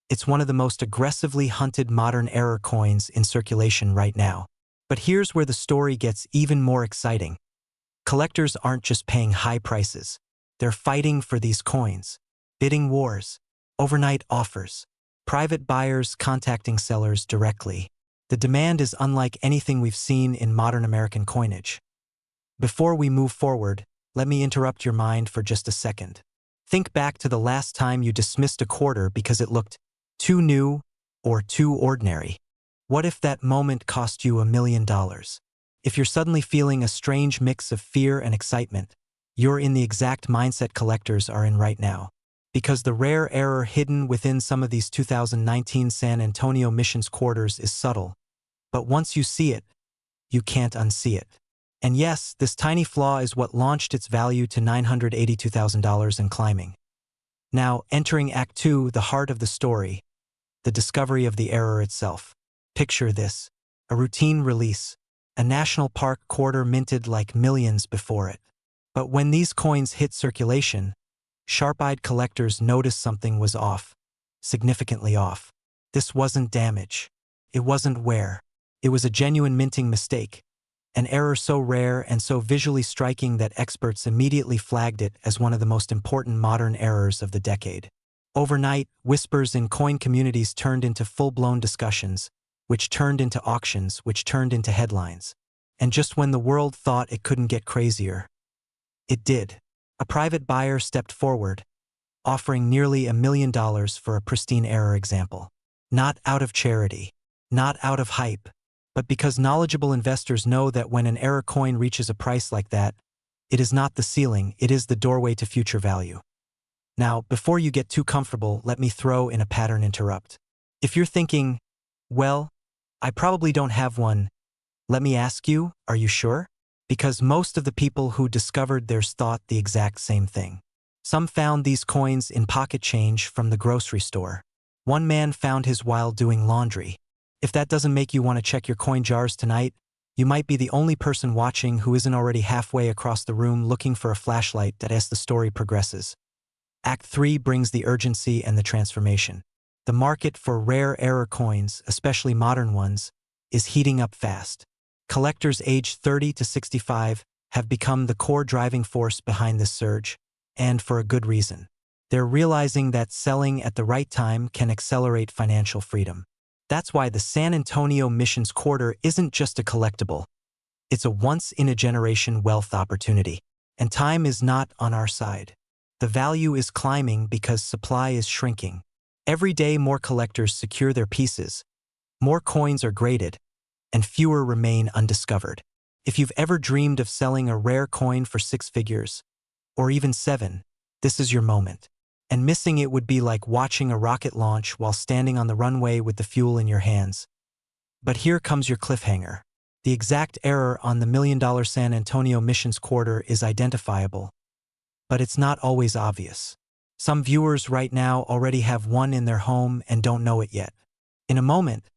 it's one of the most aggressively hunted modern error coins in circulation right now. But here's where the story gets even more exciting. Collectors aren't just paying high prices, they're fighting for these coins. Bidding wars, overnight offers, private buyers contacting sellers directly. The demand is unlike anything we've seen in modern American coinage. Before we move forward, let me interrupt your mind for just a second. Think back to the last time you dismissed a quarter because it looked too new or too ordinary. What if that moment cost you $1 million? If you're suddenly feeling a strange mix of fear and excitement, you're in the exact mindset collectors are in right now. Because the rare error hidden within some of these 2019 San Antonio Missions quarters is subtle, but once you see it, you can't unsee it. And yes, this tiny flaw is what launched its value to $982,000 and climbing. Now, entering Act 2, the heart of the story, the discovery of the error itself. Picture this, a routine release, a national park quarter minted like millions before it. But when these coins hit circulation, sharp-eyed collectors noticed something was off, significantly off. This wasn't damage. It wasn't wear. It was a genuine minting mistake, an error so rare and so visually striking that experts immediately flagged it as one of the most important modern errors of the decade. Overnight, whispers in coin communities turned into full-blown discussions, which turned into auctions, which turned into headlines. And just when the world thought it couldn't get crazier, it did. A private buyer stepped forward, offering nearly $1 million for a pristine error example. Not out of charity, not out of hype, but because knowledgeable investors know that when an error coin reaches a price like that, it is not the ceiling, it is the doorway to future value. Now, before you get too comfortable, let me throw in a pattern interrupt. If you're thinking, well, I probably don't have one, let me ask you, are you sure? Because most of the people who discovered theirs thought the exact same thing. Some found these coins in pocket change from the grocery store. One man found his while doing laundry. If that doesn't make you want to check your coin jars tonight, you might be the only person watching who isn't already halfway across the room looking for a flashlight as the story progresses. Act 3 brings the urgency and the transformation. The market for rare error coins, especially modern ones, is heating up fast. Collectors aged 30 to 65 have become the core driving force behind this surge, and for a good reason. They're realizing that selling at the right time can accelerate financial freedom. That's why the San Antonio Missions quarter isn't just a collectible. It's a once-in-a-generation wealth opportunity. And time is not on our side. The value is climbing because supply is shrinking. Every day more collectors secure their pieces, more coins are graded, and fewer remain undiscovered. If you've ever dreamed of selling a rare coin for 6 figures, or even 7, this is your moment. And missing it would be like watching a rocket launch while standing on the runway with the fuel in your hands. But here comes your cliffhanger. The exact error on the $1 million San Antonio Missions quarter is identifiable, but it's not always obvious. Some viewers right now already have one in their home and don't know it yet. In a moment,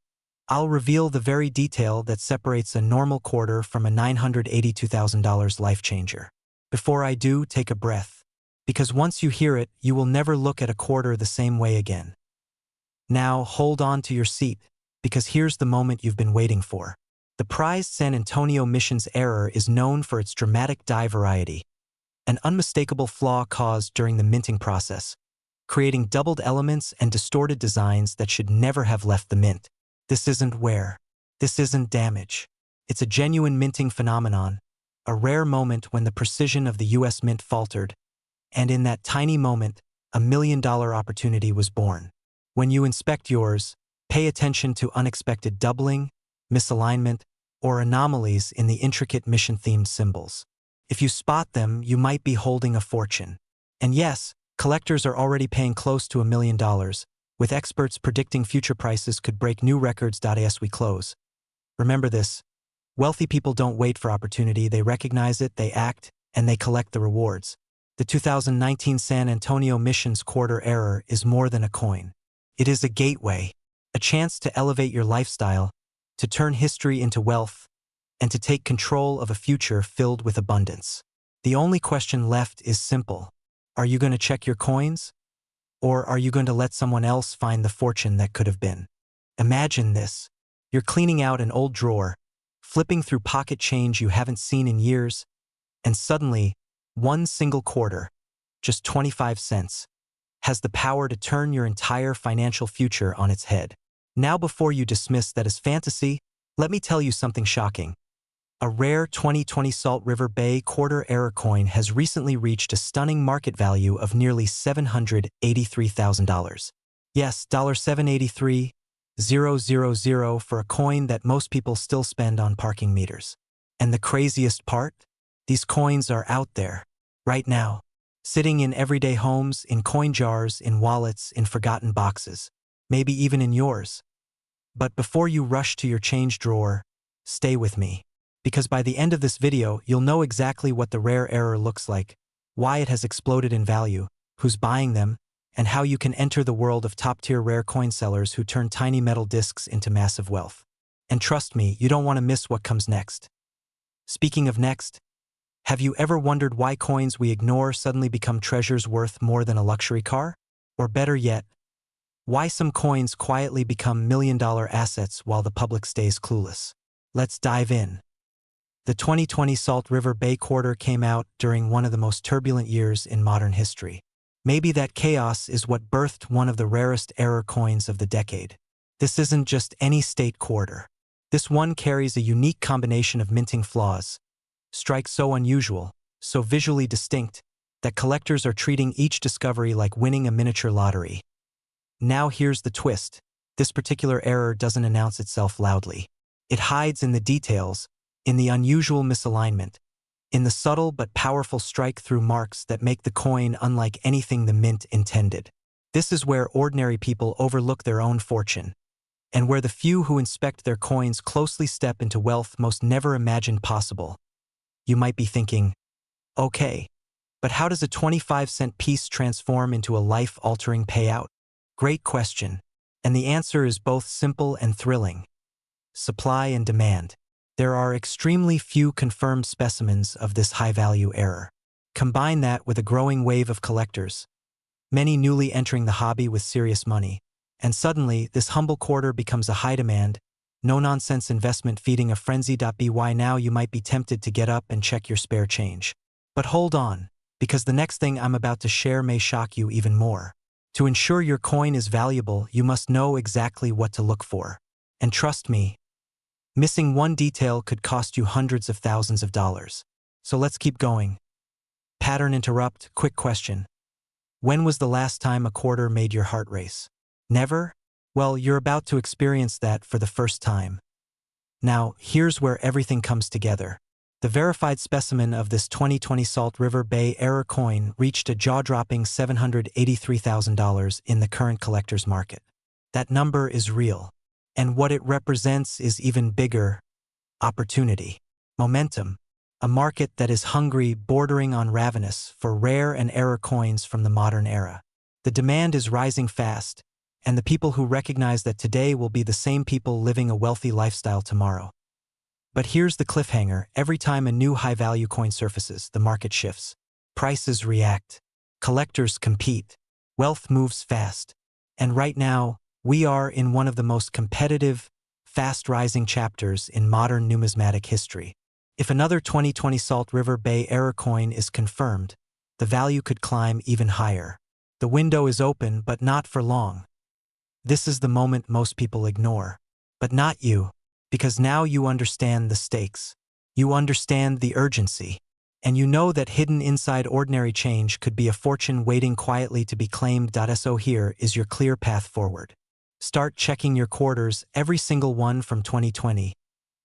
I'll reveal the very detail that separates a normal quarter from a $982,000 life changer. Before I do, take a breath, because once you hear it, you will never look at a quarter the same way again. Now, hold on to your seat, because here's the moment you've been waiting for. The prized San Antonio Missions error is known for its dramatic die variety, an unmistakable flaw caused during the minting process, creating doubled elements and distorted designs that should never have left the mint. This isn't wear. This isn't damage. It's a genuine minting phenomenon, a rare moment when the precision of the US Mint faltered, and in that tiny moment, a $1 million opportunity was born. When you inspect yours, pay attention to unexpected doubling, misalignment, or anomalies in the intricate mission-themed symbols. If you spot them, you might be holding a fortune. And yes, collectors are already paying close to $1 million, with experts predicting future prices could break new records. As we close, remember this: wealthy people don't wait for opportunity, they recognize it, they act, and they collect the rewards. The 2019 San Antonio Mission's quarter error is more than a coin. It is a gateway, a chance to elevate your lifestyle, to turn history into wealth, and to take control of a future filled with abundance. The only question left is simple. Are you going to check your coins? Or are you going to let someone else find the fortune that could have been? Imagine this. You're cleaning out an old drawer, flipping through pocket change you haven't seen in years, and suddenly, one single quarter, just 25 cents, has the power to turn your entire financial future on its head. Now, before you dismiss that as fantasy, let me tell you something shocking. A rare 2020 Salt River Bay quarter error coin has recently reached a stunning market value of nearly $783,000. Yes, $783,000 for a coin that most people still spend on parking meters. And the craziest part? These coins are out there, right now, sitting in everyday homes, in coin jars, in wallets, in forgotten boxes, maybe even in yours. But before you rush to your change drawer, stay with me. Because by the end of this video, you'll know exactly what the rare error looks like, why it has exploded in value, who's buying them, and how you can enter the world of top-tier rare coin sellers who turn tiny metal discs into massive wealth. And trust me, you don't want to miss what comes next. Speaking of next, have you ever wondered why coins we ignore suddenly become treasures worth more than a luxury car? Or better yet, why some coins quietly become million-dollar assets while the public stays clueless? Let's dive in. The 2020 Salt River Bay quarter came out during one of the most turbulent years in modern history. Maybe that chaos is what birthed one of the rarest error coins of the decade. This isn't just any state quarter. This one carries a unique combination of minting flaws, strikes so unusual, so visually distinct, that collectors are treating each discovery like winning a miniature lottery. Now here's the twist. This particular error doesn't announce itself loudly. It hides in the details, in the unusual misalignment, in the subtle but powerful strike-through marks that make the coin unlike anything the mint intended. This is where ordinary people overlook their own fortune, and where the few who inspect their coins closely step into wealth most never imagined possible. You might be thinking, okay, but how does a 25-cent piece transform into a life-altering payout? Great question, and the answer is both simple and thrilling. Supply and demand. There are extremely few confirmed specimens of this high-value error. Combine that with a growing wave of collectors, many newly entering the hobby with serious money, and suddenly this humble quarter becomes a high-demand, no-nonsense investment feeding a frenzy. By now you might be tempted to get up and check your spare change. But hold on, because the next thing I'm about to share may shock you even more. To ensure your coin is valuable, you must know exactly what to look for. And trust me, missing one detail could cost you hundreds of thousands of dollars. So let's keep going. Pattern interrupt, quick question. When was the last time a quarter made your heart race? Never? Well, you're about to experience that for the first time. Now, here's where everything comes together. The verified specimen of this 2020 Salt River Bay error coin reached a jaw-dropping $783,000 in the current collector's market. That number is real. And what it represents is even bigger: opportunity, momentum, a market that is hungry, bordering on ravenous, for rare and error coins from the modern era. The demand is rising fast, and the people who recognize that today will be the same people living a wealthy lifestyle tomorrow. But here's the cliffhanger: every time a new high-value coin surfaces, the market shifts. Prices react. Collectors compete. Wealth moves fast. And right now, we are in one of the most competitive, fast-rising chapters in modern numismatic history. If another 2020 Salt River Bay error coin is confirmed, the value could climb even higher. The window is open, but not for long. This is the moment most people ignore. But not you, because now you understand the stakes. You understand the urgency. And you know that hidden inside ordinary change could be a fortune waiting quietly to be claimed. So here is your clear path forward. Start checking your quarters, every single one from 2020,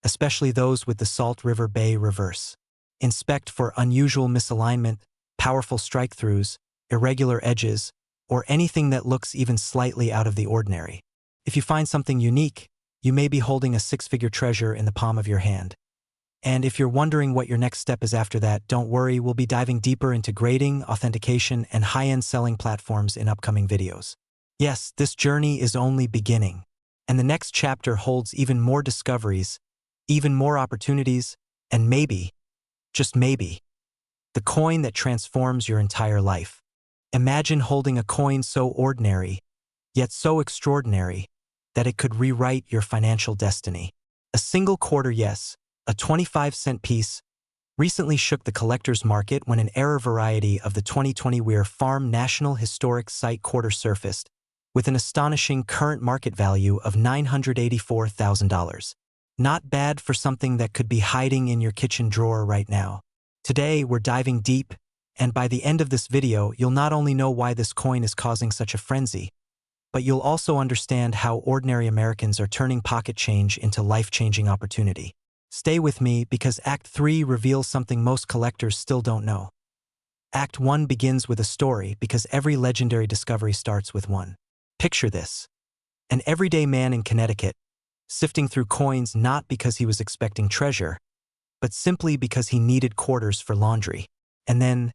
especially those with the Salt River Bay reverse. Inspect for unusual misalignment, powerful strike-throughs, irregular edges, or anything that looks even slightly out of the ordinary. If you find something unique, you may be holding a six-figure treasure in the palm of your hand. And if you're wondering what your next step is after that, don't worry, we'll be diving deeper into grading, authentication, and high-end selling platforms in upcoming videos. Yes, this journey is only beginning, and the next chapter holds even more discoveries, even more opportunities, and maybe, just maybe, the coin that transforms your entire life. Imagine holding a coin so ordinary, yet so extraordinary, that it could rewrite your financial destiny. A single quarter, yes, a 25-cent piece, recently shook the collector's market when an error variety of the 2020 Weir Farm National Historic Site quarter surfaced, with an astonishing current market value of $984,000. Not bad for something that could be hiding in your kitchen drawer right now. Today, we're diving deep, and by the end of this video, you'll not only know why this coin is causing such a frenzy, but you'll also understand how ordinary Americans are turning pocket change into life-changing opportunity. Stay with me because Act 3 reveals something most collectors still don't know. Act 1 begins with a story because every legendary discovery starts with one. Picture this: an everyday man in Connecticut, sifting through coins not because he was expecting treasure, but simply because he needed quarters for laundry. And then,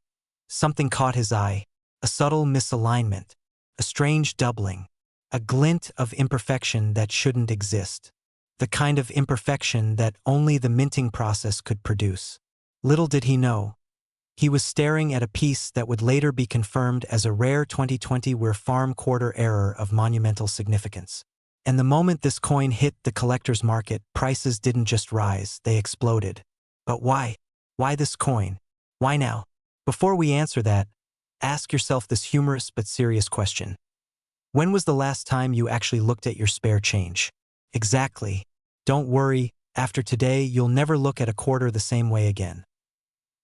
something caught his eye, a subtle misalignment, a strange doubling, a glint of imperfection that shouldn't exist. The kind of imperfection that only the minting process could produce. Little did he know, he was staring at a piece that would later be confirmed as a rare 2020 Weir Farm quarter error of monumental significance. And the moment this coin hit the collector's market, prices didn't just rise, they exploded. But why? Why this coin? Why now? Before we answer that, ask yourself this humorous but serious question. When was the last time you actually looked at your spare change? Exactly. Don't worry, after today, you'll never look at a quarter the same way again.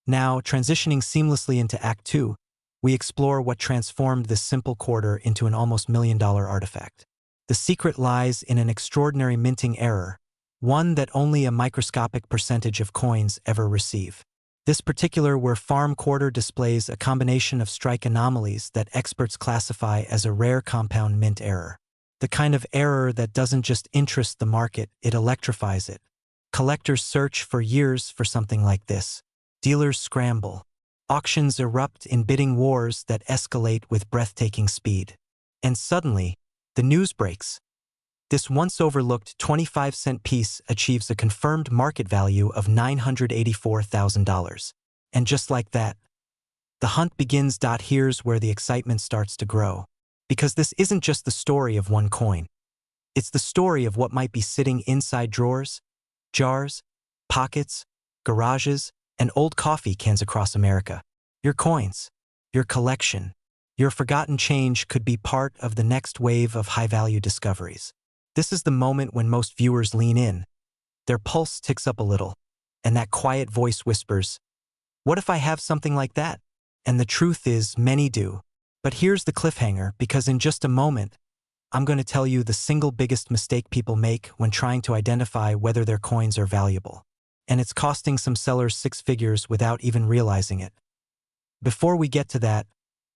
Now, transitioning seamlessly into Act 2, we explore what transformed this simple quarter into an almost $1 million artifact. The secret lies in an extraordinary minting error, one that only a microscopic percentage of coins ever receive. This particular Weir Farm quarter displays a combination of strike anomalies that experts classify as a rare compound mint error. The kind of error that doesn't just interest the market, it electrifies it. Collectors search for years for something like this. Dealers scramble. Auctions erupt in bidding wars that escalate with breathtaking speed. And suddenly, the news breaks. This once overlooked 25-cent piece achieves a confirmed market value of $984,000. And just like that, the hunt begins. Here's where the excitement starts to grow. Because this isn't just the story of one coin. It's the story of what might be sitting inside drawers, jars, pockets, garages, and old coffee cans across America. Your coins, your collection, your forgotten change could be part of the next wave of high-value discoveries. This is the moment when most viewers lean in. Their pulse ticks up a little, and that quiet voice whispers, "What if I have something like that?" And the truth is, many do. But here's the cliffhanger, because in just a moment, I'm going to tell you the single biggest mistake people make when trying to identify whether their coins are valuable. And it's costing some sellers six figures without even realizing it. Before we get to that,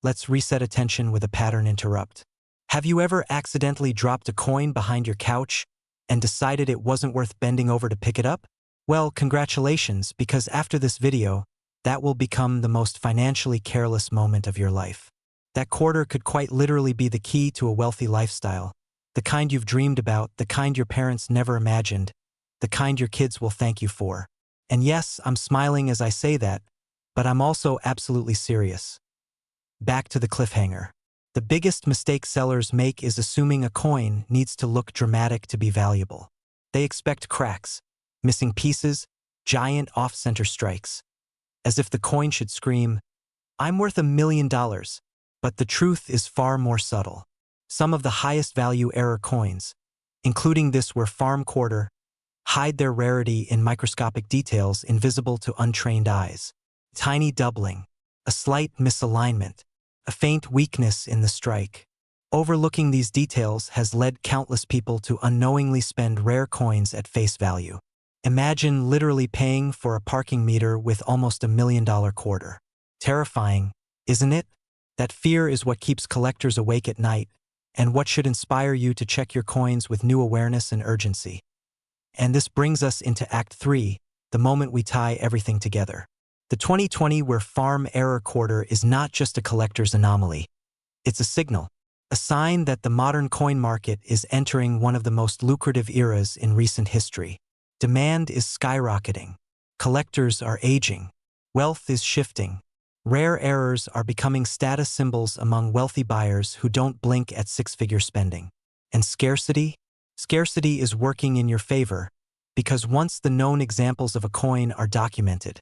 let's reset attention with a pattern interrupt. Have you ever accidentally dropped a coin behind your couch and decided it wasn't worth bending over to pick it up? Well, congratulations, because after this video, that will become the most financially careless moment of your life. That quarter could quite literally be the key to a wealthy lifestyle, the kind you've dreamed about, the kind your parents never imagined, the kind your kids will thank you for. And yes, I'm smiling as I say that, but I'm also absolutely serious. Back to the cliffhanger. The biggest mistake sellers make is assuming a coin needs to look dramatic to be valuable. They expect cracks, missing pieces, giant off-center strikes. As if the coin should scream, "I'm worth $1 million." But the truth is far more subtle. Some of the highest value error coins, including this were farm quarter, hide their rarity in microscopic details invisible to untrained eyes. Tiny doubling, a slight misalignment, a faint weakness in the strike. Overlooking these details has led countless people to unknowingly spend rare coins at face value. Imagine literally paying for a parking meter with almost $1 million quarter. Terrifying, isn't it? That fear is what keeps collectors awake at night, and what should inspire you to check your coins with new awareness and urgency. And this brings us into Act 3, the moment we tie everything together. The 2020 Where Farm Error Quarter is not just a collector's anomaly. It's a signal, a sign that the modern coin market is entering one of the most lucrative eras in recent history. Demand is skyrocketing. Collectors are aging. Wealth is shifting. Rare errors are becoming status symbols among wealthy buyers who don't blink at six-figure spending. And scarcity? Scarcity is working in your favor, because once the known examples of a coin are documented,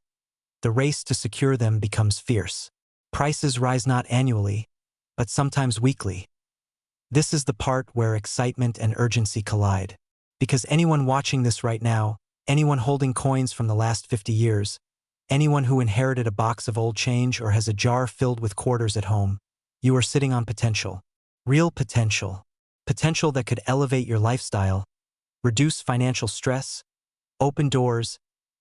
the race to secure them becomes fierce. Prices rise not annually, but sometimes weekly. This is the part where excitement and urgency collide, because anyone watching this right now, anyone holding coins from the last 50 years, anyone who inherited a box of old change or has a jar filled with quarters at home, you are sitting on potential. Real potential. Potential that could elevate your lifestyle, reduce financial stress, open doors,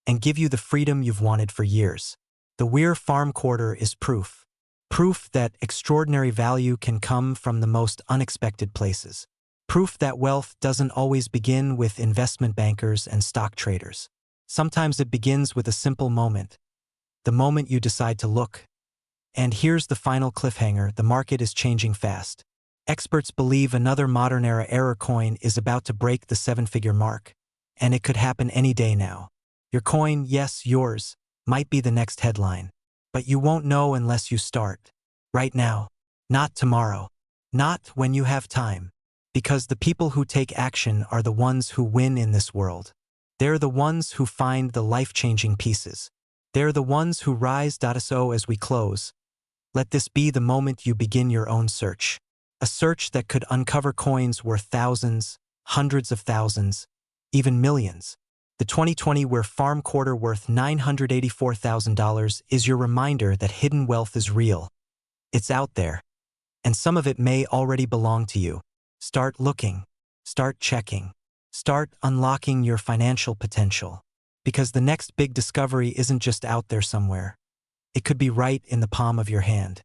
and give you the freedom you've wanted for years. The Where Farm Quarter is proof. Proof that extraordinary value can come from the most unexpected places. Proof that wealth doesn't always begin with investment bankers and stock traders. Sometimes it begins with a simple moment. The moment you decide to look. And here's the final cliffhanger: the market is changing fast. Experts believe another modern-era error coin is about to break the seven-figure mark, and it could happen any day now. Your coin, yes, yours, might be the next headline, but you won't know unless you start. Right now. Not tomorrow. Not when you have time. Because the people who take action are the ones who win in this world. They're the ones who find the life-changing pieces. They're the ones who rise. So as we close, let this be the moment you begin your own search. A search that could uncover coins worth thousands, hundreds of thousands, even millions. The 2020 Where Farm Quarter worth $984,000 is your reminder that hidden wealth is real. It's out there. And some of it may already belong to you. Start looking. Start checking. Start unlocking your financial potential. Because the next big discovery isn't just out there somewhere. It could be right in the palm of your hand.